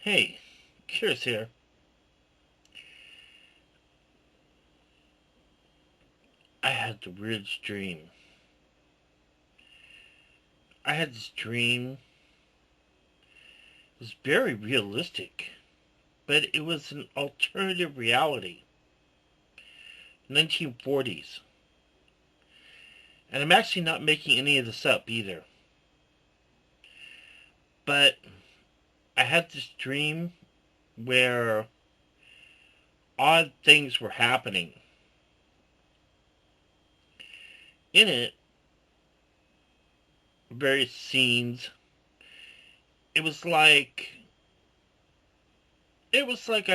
Hey, Curious here. I had the weirdest dream. I had this dream. It was very realistic, but it was an alternative reality. 1940s. And I'm actually not making any of this up either. But I had this dream where odd things were happening. In it, various scenes. It was like I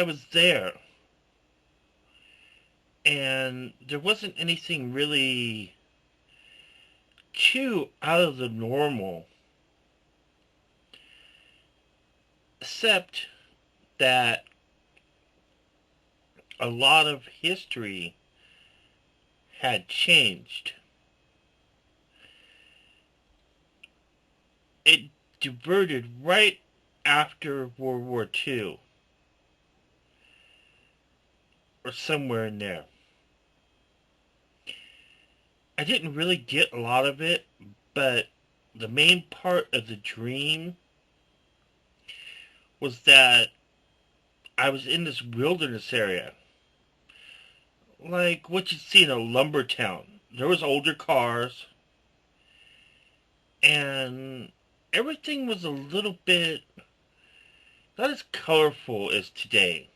was there. And there wasn't anything really too out of the normal, except that a lot of history had changed. It diverted right after World War II, or somewhere in there. I didn't really get a lot of it, but the main part of the dream was that I was in this wilderness area, like what you'd see in a lumber town. There was older cars, and everything was a little bit not as colorful as today.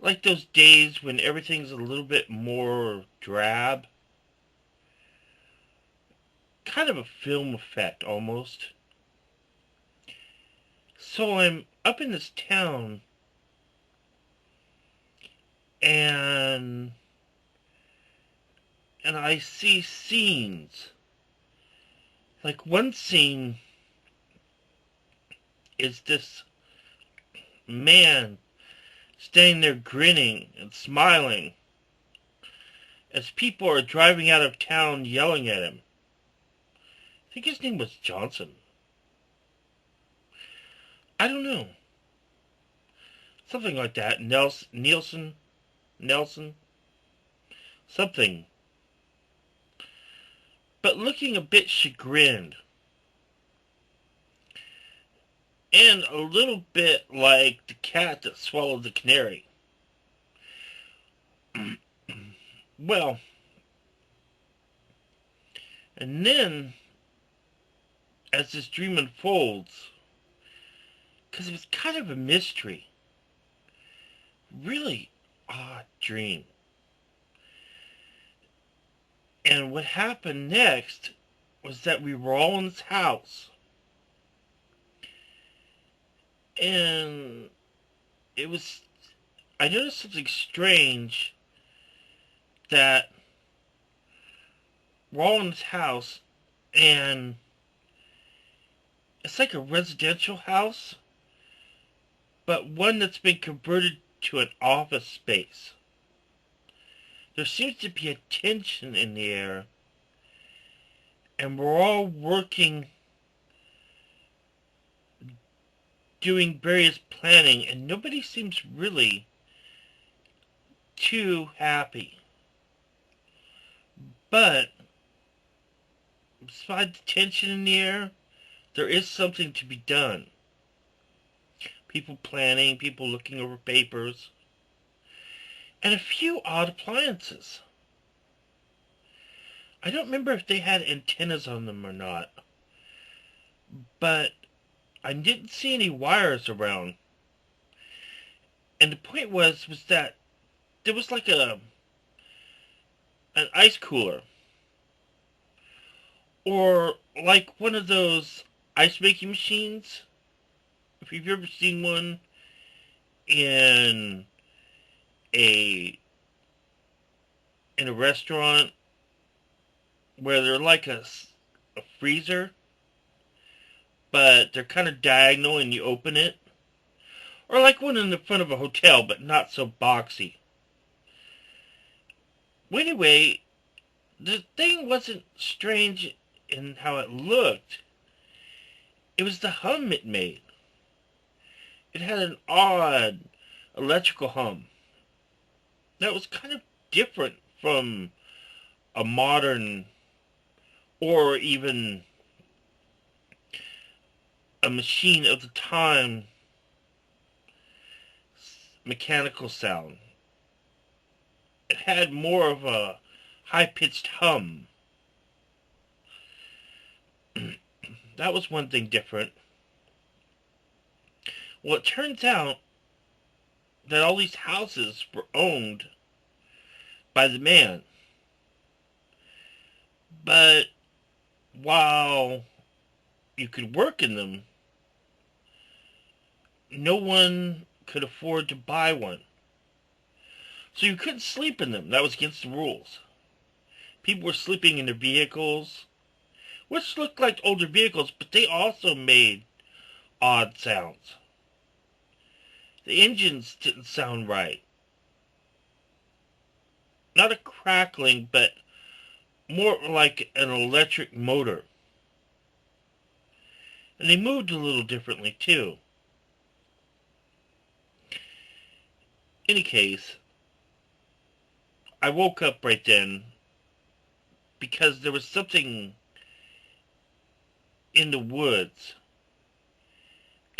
Like those days when everything's a little bit more drab. Kind of a film effect, almost. So I'm up in this town, and I see scenes. Like one scene is this man standing there grinning and smiling as people are driving out of town yelling at him. I think his name was Johnson. I don't know. Something like that. Nelson, something. But looking a bit chagrined. And a little bit like the cat that swallowed the canary. Well, and then, as this dream unfolds, because it was kind of a mystery, really odd dream. And what happened next was that we were all in this house. And it was, I noticed something strange, that we're all in this house, and it's like a residential house, but one that's been converted to an office space. There seems to be a tension in the air, and we're all working, doing various planning, and nobody seems really too happy. But despite the tension in the air, there is something to be done. People planning, people looking over papers, and a few odd appliances. I don't remember if they had antennas on them or not, but I didn't see any wires around. And the point was that there was like an ice cooler, or like one of those ice making machines. If you've ever seen one in a restaurant, where they're like a freezer, but they're kind of diagonal and you open it. Or like one in the front of a hotel, but not so boxy. Well, anyway, the thing wasn't strange in how it looked. It was the hum it made. It had an odd electrical hum that was kind of different from a modern or even a machine of the time mechanical sound. It had more of a high-pitched hum. That was one thing different. Well, it turns out that all these houses were owned by the man. But while you could work in them, no one could afford to buy one. So you couldn't sleep in them. That was against the rules. People were sleeping in their vehicles, which looked like older vehicles, but they also made odd sounds. The engines didn't sound right. Not a crackling, but more like an electric motor. And they moved a little differently, too. In any case, I woke up right then because there was something in the woods.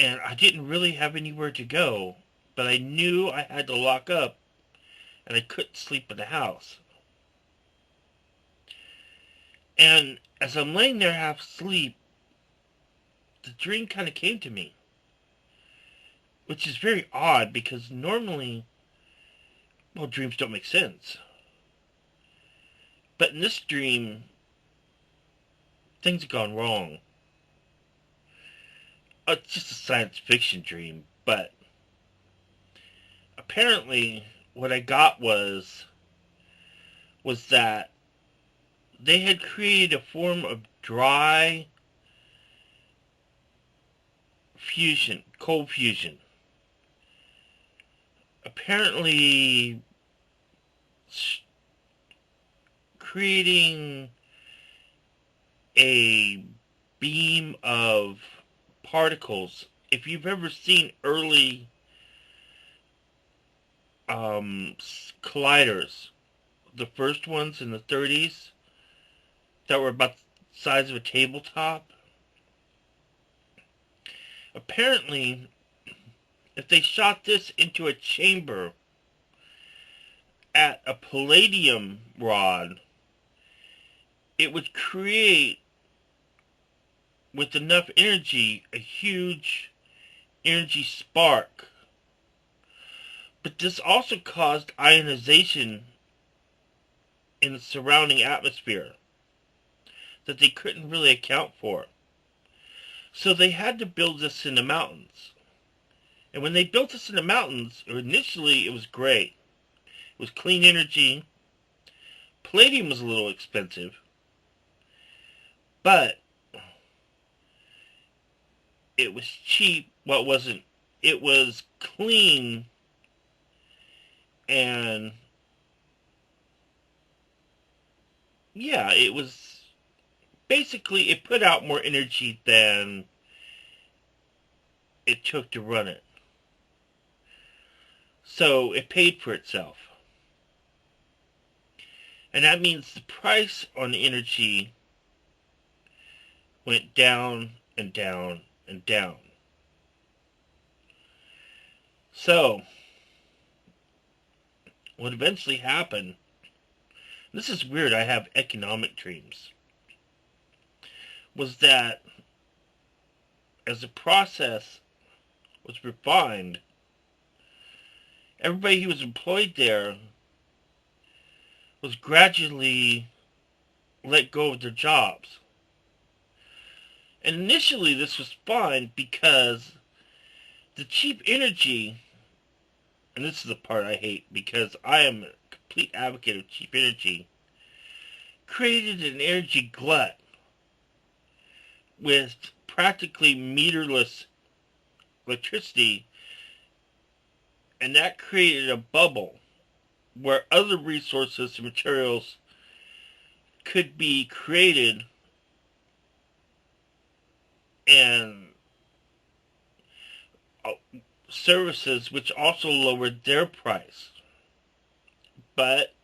And I didn't really have anywhere to go, but I knew I had to lock up, and I couldn't sleep in the house. And as I'm laying there half asleep, the dream kind of came to me, which is very odd because normally, well, dreams don't make sense. But in this dream, things have gone wrong. It's just a science fiction dream, but apparently what I got was that they had created a form of dry fusion, cold fusion. Apparently creating a beam of particles. If you've ever seen early colliders, the first ones in the 30s that were about the size of a tabletop, apparently if they shot this into a chamber at a palladium rod, it would create, with enough energy, a huge energy spark. But this also caused ionization in the surrounding atmosphere that they couldn't really account for. So they had to build this in the mountains. And when they built this in the mountains, initially it was great. It was clean energy. Palladium was a little expensive. But it was cheap. Well, it wasn't. It was clean. And yeah, it was basically, it put out more energy than it took to run it. So it paid for itself. And that means the price on the energy went down and down and down. So what eventually happened, this is weird, I have economic dreams, was that as the process was refined, everybody who was employed there was gradually let go of their jobs. And initially this was fine because the cheap energy, and this is the part I hate because I am a complete advocate of cheap energy, created an energy glut with practically meterless electricity, and that created a bubble where other resources and materials could be created and services which also lowered their price. But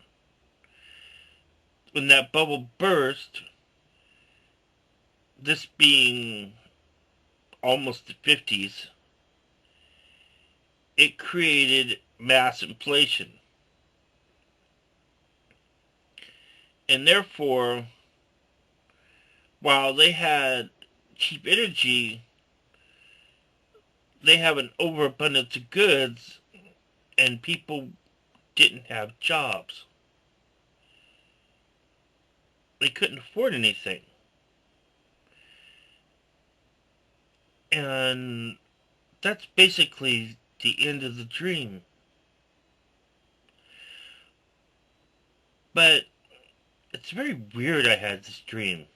when that bubble burst, this being almost the 50s, it created mass inflation. And therefore, while they had cheap energy, they have an overabundance of goods, and people didn't have jobs. They couldn't afford anything. And that's basically the end of the dream. But it's very weird I had this dream.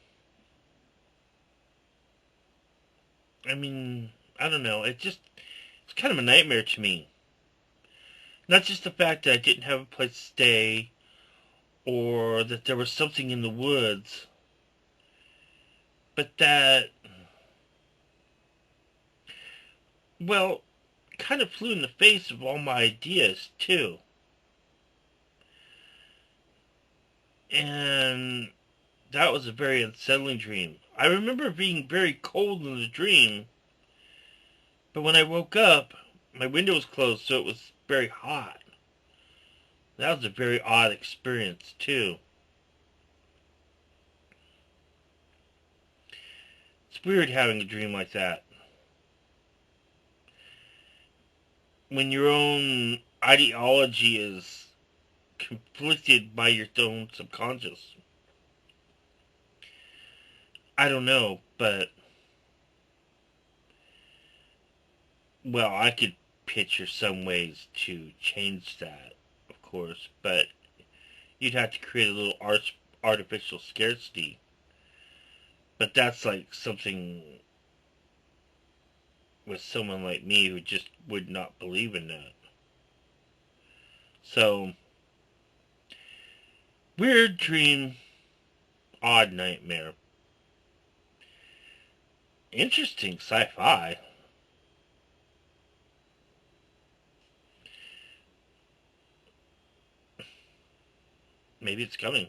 I mean, I don't know. It's kind of a nightmare to me. Not just the fact that I didn't have a place to stay, or that there was something in the woods, but that, well, kind of flew in the face of all my ideas, too. And that was a very unsettling dream. I remember being very cold in the dream, but when I woke up, my window was closed, so it was very hot. That was a very odd experience, too. It's weird having a dream like that. When your own ideology is conflicted by your own subconscious. I don't know, but, well, I could picture some ways to change that, of course, but you'd have to create a little artificial scarcity. But that's like something with someone like me who just would not believe in that. So, weird dream, odd nightmare. Interesting sci-fi. Maybe it's coming.